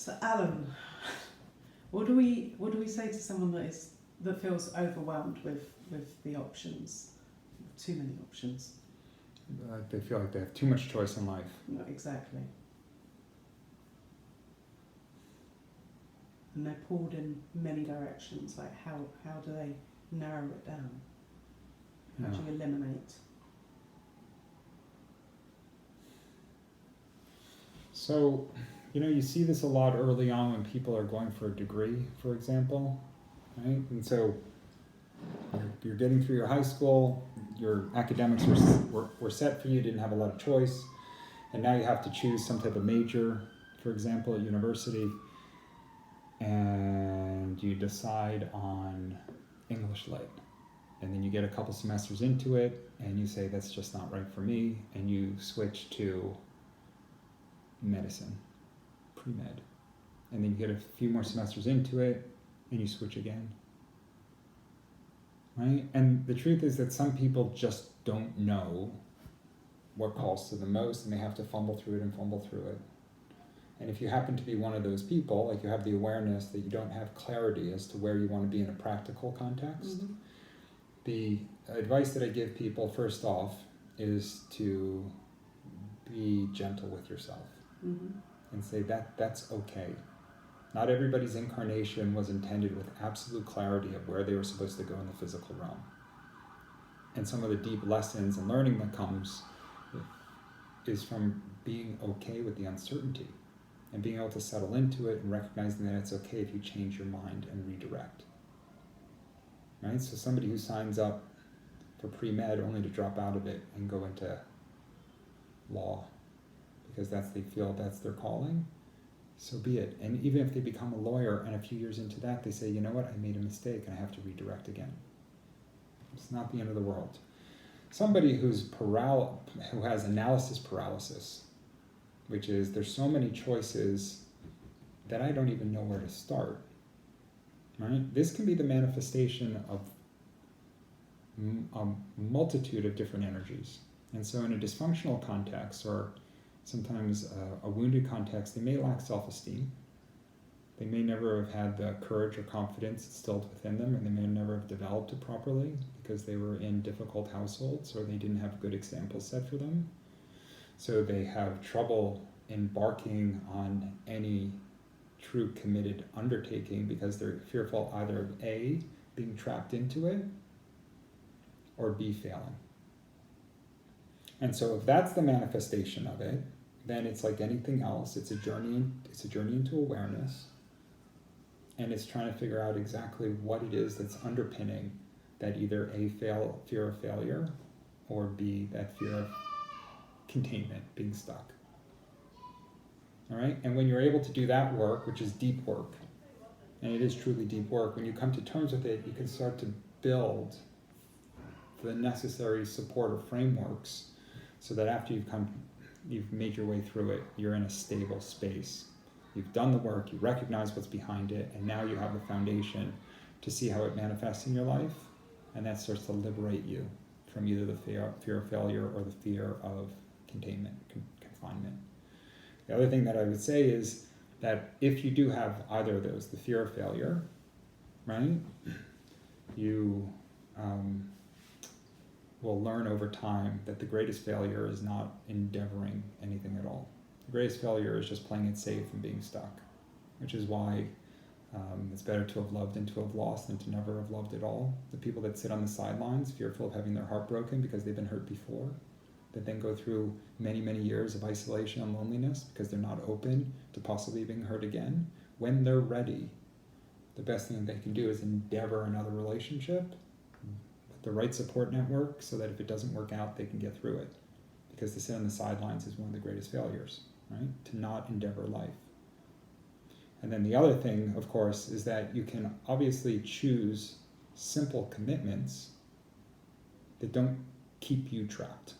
So Alan, what do we say to someone that feels overwhelmed with the options, too many options? They feel like they have too much choice in life. No, exactly. And they're pulled in many directions. Like how do they narrow it down? How do you eliminate? So, you see this a lot early on when people are going for a degree, for example, right? And so you're getting through your high school, your academics were set for you, didn't have a lot of choice, and now you have to choose some type of major, for example, at university, and you decide on English Lit. And then you get a couple semesters into it, and you say, that's just not right for me, and you switch to medicine, pre-med. And then you get a few more semesters into it, and you switch again. Right? And the truth is that some people just don't know what calls to them most, and they have to fumble through it. And if you happen to be one of those people, like you have the awareness that you don't have clarity as to where you want to be in a practical context, Mm-hmm. the advice that I give people, first off, is to be gentle with yourself. Mm-hmm. And say that's okay. Not everybody's incarnation was intended with absolute clarity of where they were supposed to go in the physical realm. And some of the deep lessons and learning that comes is from being okay with the uncertainty and being able to settle into it and recognizing that it's okay if you change your mind and redirect. Right? So somebody who signs up for pre-med only to drop out of it and go into law because they feel that's their calling, so be it. And even if they become a lawyer and a few years into that they say, you know what, I made a mistake and I have to redirect again. It's not the end of the world. Somebody who has analysis paralysis, which is there's so many choices that I don't even know where to start. Right? This can be the manifestation of a multitude of different energies. And so in a dysfunctional context, or sometimes a wounded context, they may lack self-esteem. They may never have had the courage or confidence instilled within them, and they may never have developed it properly because they were in difficult households or they didn't have good examples set for them. So they have trouble embarking on any true committed undertaking because they're fearful either of A, being trapped into it, or B, failing. And so if that's the manifestation of it, then it's like anything else. It's a journey into awareness, and it's trying to figure out exactly what it is that's underpinning that either A, fear of failure, or B, that fear of containment, being stuck. All right? And when you're able to do that work, which is deep work, and it is truly deep work, when you come to terms with it, you can start to build the necessary support or frameworks so that after you've made your way through it, you're in a stable space. You've done the work, you recognize what's behind it, and now you have the foundation to see how it manifests in your life, and that starts to liberate you from either the fear of failure or the fear of containment, confinement. The other thing that I would say is that if you do have either of those, the fear of failure, right, you will learn over time that the greatest failure is not endeavoring anything at all. The greatest failure is just playing it safe and being stuck, which is why it's better to have loved and to have lost than to never have loved at all. The people that sit on the sidelines, fearful of having their heart broken because they've been hurt before, that then go through many, many years of isolation and loneliness because they're not open to possibly being hurt again. When they're ready, the best thing they can do is endeavor another relationship with the right support network so that if it doesn't work out, they can get through it. Because to sit on the sidelines is one of the greatest failures, right? To not endeavor life. And then the other thing, of course, is that you can obviously choose simple commitments that don't keep you trapped.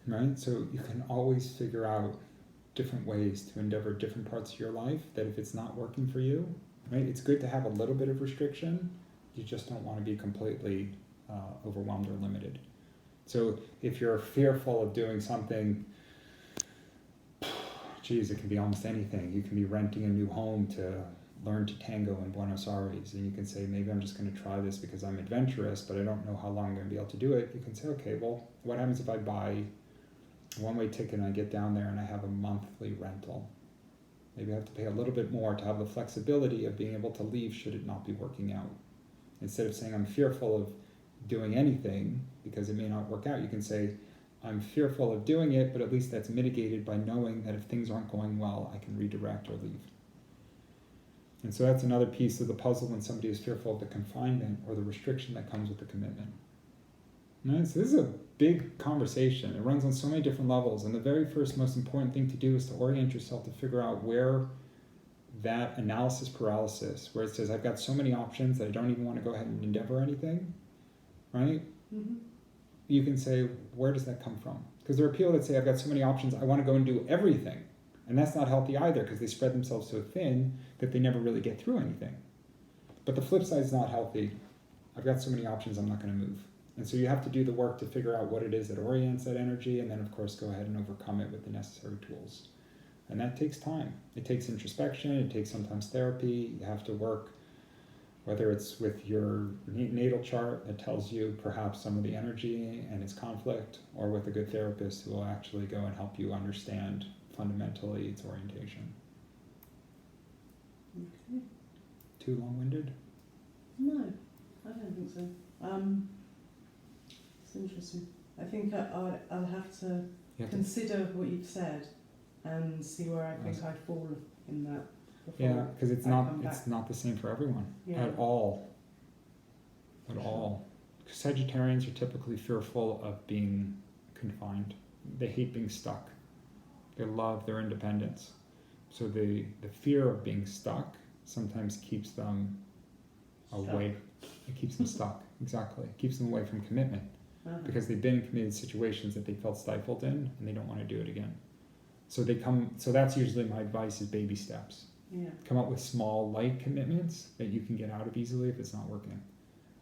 Right? So you can always figure out different ways to endeavor different parts of your life that if it's not working for you, right? It's good to have a little bit of restriction. You just don't want to be completely overwhelmed or limited. So if you're fearful of doing something geez, it can be almost anything. You can be renting a new home to learn to tango in Buenos Aires, and you can say, maybe I'm just going to try this because I'm adventurous, but I don't know how long I'm going to be able to do it. You can say, okay, well, what happens if I buy a one-way ticket and I get down there and I have a monthly rental? Maybe I have to pay a little bit more to have the flexibility of being able to leave should it not be working out. Instead of saying I'm fearful of doing anything because it may not work out, you can say, I'm fearful of doing it, but at least that's mitigated by knowing that if things aren't going well, I can redirect or leave. And so that's another piece of the puzzle when somebody is fearful of the confinement or the restriction that comes with the commitment. Right? So this is a big conversation. It runs on so many different levels. And the very first most important thing to do is to orient yourself to figure out where that analysis paralysis, where it says, I've got so many options that I don't even want to go ahead and endeavor anything, right? Mm-hmm. You can say, where does that come from? Because there are people that say, I've got so many options, I want to go and do everything. And that's not healthy either, because they spread themselves so thin that they never really get through anything. But the flip side is not healthy. I've got so many options, I'm not going to move. And so you have to do the work to figure out what it is that orients that energy, and then of course go ahead and overcome it with the necessary tools. And that takes time. It takes introspection, it takes sometimes therapy. You have to work, whether it's with your natal chart that tells you perhaps some of the energy and its conflict, or with a good therapist who will actually go and help you understand fundamentally its orientation. Okay. Too long-winded? No, I don't think so. It's interesting. I think I'll have to consider what you've said and see where I think I fall in that. Yeah, because it's not the same for everyone at all. At all. Sagittarians are typically fearful of being confined. They hate being stuck. They love their independence. So the fear of being stuck sometimes keeps them away. It keeps them stuck, exactly. It keeps them away from commitment. Because they've been in committed situations that they felt stifled in and they don't want to do it again. So that's usually my advice, is baby steps. Yeah. Come up with small, light commitments that you can get out of easily if it's not working.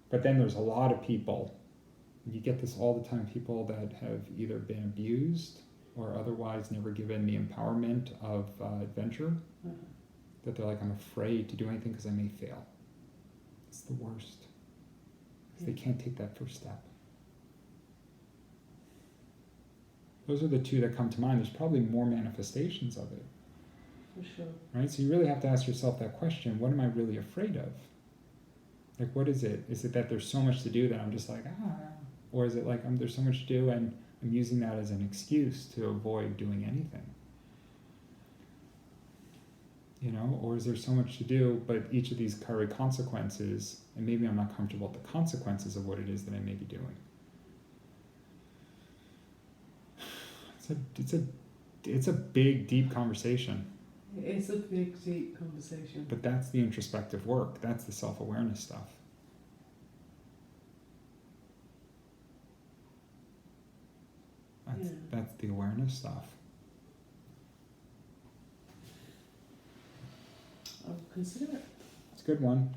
But then there's a lot of people, you get this all the time, people that have either been abused or otherwise never given the empowerment of adventure, that they're like, I'm afraid to do anything because I may fail. It's the worst. Because they can't take that first step. Those are the two that come to mind. There's probably more manifestations of it. For sure. Right? So you really have to ask yourself that question, what am I really afraid of? Like, what is it? Is it that there's so much to do that I'm just like, or is it like there's so much to do and I'm using that as an excuse to avoid doing anything? You know, or is there so much to do, but each of these carry consequences, and maybe I'm not comfortable with the consequences of what it is that I may be doing. It's a big, deep conversation. It's a big, deep conversation. But that's the introspective work. That's the self-awareness stuff. That's the awareness stuff. I'll consider it. It's a good one.